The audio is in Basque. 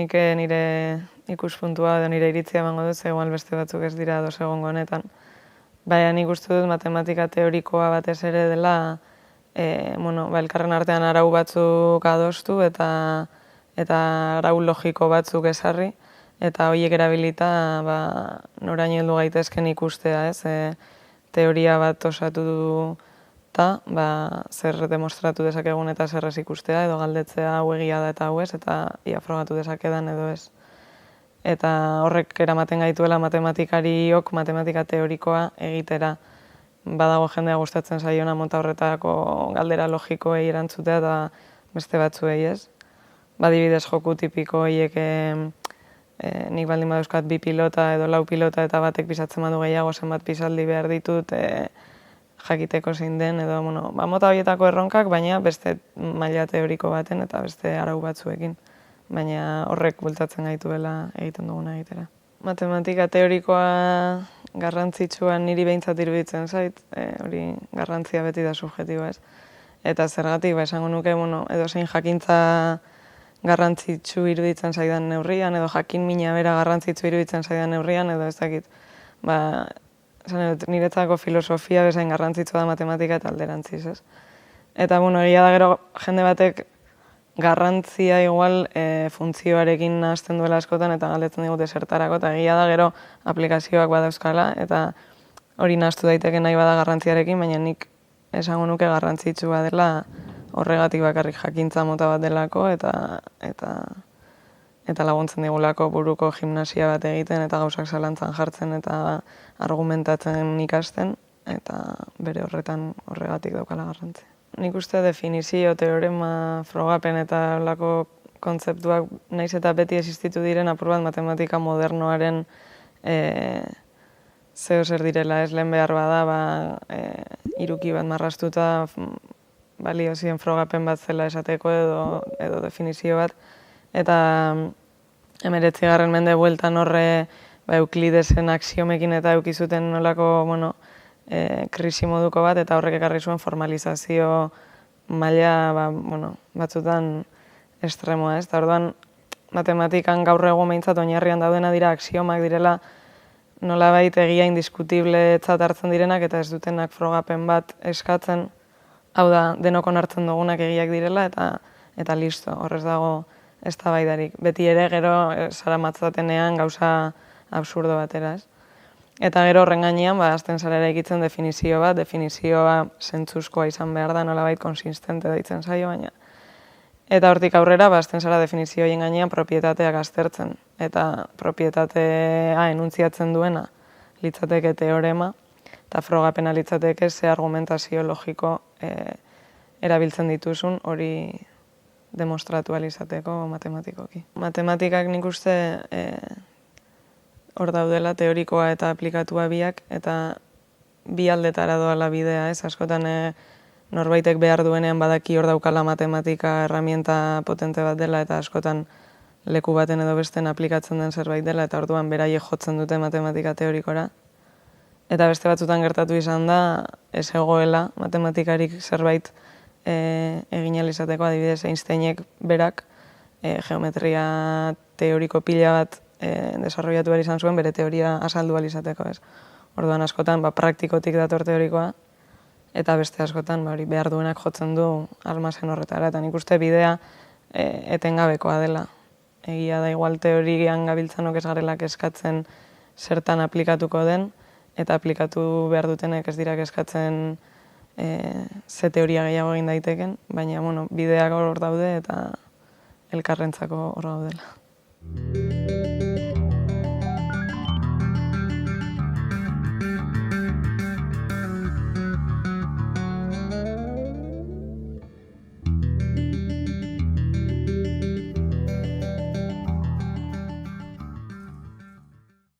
nik nire ikuspuntua edo nire iritzia emango dut, igual beste batzuk ez dira ados egongo honetan. Baina nik uste dut matematika teorikoa batez ere dela elkarren artean arau batzuk adostu eta arau logiko batzuk ezarri, eta horiek erabilita noraino heldu gaitezken ikustea, ez? Teoria bat osatu eta zer demostratu dezakegun eta zer ez ikustea, edo galdetzea hau egia da eta hau ez, eta ia frogatu dezakedan edo ez. Eta horrek eramaten gaituela matematikariok matematika teorikoa egitera. Badago jendea gustatzen zaiona mota horretako galdera logikoei erantzutea eta beste batzuei ez. Adibidez joku tipiko horiek nik baldin badauzkat 2 pilota edo 4 pilota eta batek pisatzen badu gehiago zenbat pisaldi behar ditut jakiteko zein den edo mota horietako erronkak, baina beste maila teoriko baten eta beste arau batzuekin. Baina horrek bultatzen gaituela egiten duguna egitera. Matematika teorikoa garrantzitsua niri behintzat iruditzen zait, hori garrantzia beti da subjektiboa ez. Eta zergatik, esango nuke, edozein jakintza garrantzitsu iruditzen zaidan neurrian, edo jakin mina bera garrantzitsu iruditzen zaidan neurrian, edo ez dakit. Niretzako filosofia bezain garrantzitsua da matematika eta alderantziz, ez? Eta, egia da gero jende batek garrantzia igual funtzioarekin nahazten duela askotan eta galdetzen digute zertarako, eta egia da gero aplikazioak badauzkala, eta hori nahaztu daiteke nahi bada garrantziarekin, baina nik esango nuke garrantzitsua dela horregatik bakarrik jakintza mota bat delako eta laguntzen digulako buruko gimnasia bat egiten eta gauzak zalantzan jartzen eta argumentatzen ikasten, eta bere horregatik daukala garrantzia. Nik uste definizio, teorema, frogapen eta olako kontzeptuak naiz eta beti existitu diren apur bat matematika modernoaren zeo zer direla, ez lehen behar bada, hiruki bat marrastuta balio ziren frogapen bat zela esateko edo definizio bat. Eta 19. mende bueltan horre Euklidesen axiomekin eta eukizuten nolako krisi moduko bat, eta horrek ekarri zuen formalizazio maila batzutan estremoa, ez? Eta orduan matematikan gaur egun behintzat oinarrian daudena dira axiomak direla nolabait egia indiskutibletzat hartzen direnak eta ez dutenak frogapen bat eskatzen, hau da, denok onartzen dugunak egiak direla eta listo, horrez dago eztabaidarik. Beti ere gero zaramatzatenean gauza absurdo batera, ez? Eta gero horren gainean, azten zara eraikitzen definizio bat, definizioa zentzuzkoa izan behar da, nolabait konsistente deitzen zaio, baina. Eta hortik aurrera, azten zara definizioen gainean propietateak aztertzen. Eta propietatea enuntziatzen duena litzateke teorema, eta frogapena litzateke ze argumentazio logiko erabiltzen dituzun hori demostratu alizateko matematikoki. Matematikak nik uste hor daudela teorikoa eta aplikatua biak, eta bi aldetara doala bidea, ez? Askotan norbaitek behar duenean badaki hor daukala matematika herramienta potente bat dela, eta askotan leku baten edo besten aplikatzen den zerbait dela, eta orduan beraiek jotzen dute matematika teorikora. Eta beste batzutan gertatu izan da, ez egoela matematikarik zerbait egin alizateko, adibidez Einsteinek berak geometria teoriko pila bat desarrollatu behar izan zuen bere teoria azaldu alizateko, ez? Orduan askotan praktikotik dator teorikoa, eta beste askotan behar duenak jotzen du almazen horretara, eta nik uste bidea etengabekoa dela. Egia da igual teorian gabiltzanok ez garelak eskatzen zertan aplikatuko den, eta aplikatu behar dutenek ez dirak eskatzen ze teoria gehiago egin daiteken, baina bideak hor daude eta elkarrentzako hor daudela.